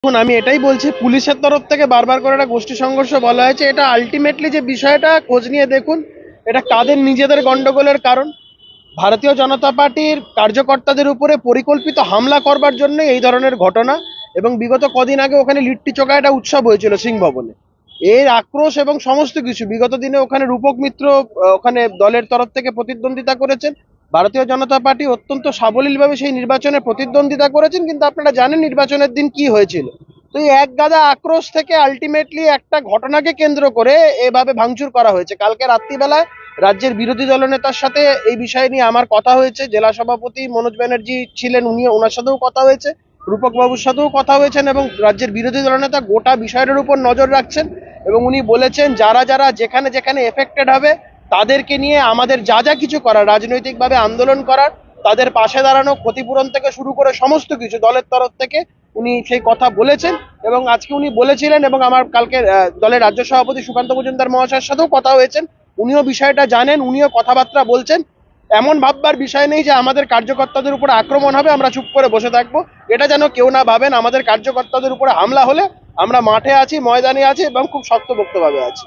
এখন আমি এটাই বলছি, পুলিশের তরফ থেকে বারবার করে একটা গোষ্ঠী সংঘর্ষ বলা হয়েছে। এটা আলটিমেটলি যে বিষয়টা খোঁজ নিয়ে দেখুন, এটা কাদের নিজেদের গন্ডগোলের কারণ। ভারতীয় জনতা পার্টির কার্যকর্তাদের উপরে পরিকল্পিত হামলা করবার জন্য এই ধরনের ঘটনা। এবং বিগত কদিন আগে ওখানে লিট্টি চোখা একটা উৎসব হয়েছিল সিং ভবনে। এর আক্রোশ এবং সমস্ত কিছু বিগত দিনে ওখানে রূপক মিত্র ওখানে দলের তরফ থেকে প্রতিদ্বন্দ্বিতা করেছেন। ভারতীয় জনতা পার্টি অত্যন্ত সাবলীলভাবে সেই নির্বাচনে প্রতিদ্বন্দ্বিতা করেছেন, কিন্তু আপনারা জানেন নির্বাচনের দিন কি হয়েছিল। তো এই এক গাদা আক্রোশ থেকে আলটিমেটলি একটা ঘটনাকে কেন্দ্র করে এভাবে ভাঙচুর করা হয়েছে। কালকে রাত্রিবেলায় রাজ্যের বিরোধী দলনেতার সাথে এই বিষয় নিয়ে আমার কথা হয়েছে। জেলা সভাপতি মনোজ ব্যানার্জি ছিলেন, ওনার সাথেও কথা হয়েছে, রূপক বাবুর সাথেও কথা হয়েছেন, এবং রাজ্যের বিরোধী দলনেতা গোটা বিষয়টার উপর নজর রাখছেন। এবং উনি বলেছেন যারা যারা যেখানে যেখানে এফেক্টেড হবে তাদেরকে নিয়ে আমাদের যা যা কিছু করার, রাজনৈতিকভাবে আন্দোলন করার, তাদের পাশে দাঁড়ানো, ক্ষতিপূরণ থেকে শুরু করে সমস্ত কিছু দলের তরফ থেকে উনি সেই কথা বলেছেন। এবং আজকে উনি বলেছিলেন, এবং আমার কালকে দলের রাজ্য সভাপতি সুকান্ত মজুমদার মহাশয়ের সাথেও কথা হয়েছেন, উনিও বিষয়টা জানেন, উনিও কথাবার্তা বলছেন। এমন ভাববার বিষয় নেই যে আমাদের কার্যকর্তাদের উপরে আক্রমণ হবে আমরা চুপ করে বসে থাকবো। এটা যেন কেউ না ভাবেন। আমাদের কার্যকর্তাদের উপরে হামলা হলে আমরা মাঠে আছি, ময়দানে আছি এবং খুব শক্তপোক্তভাবে আছি।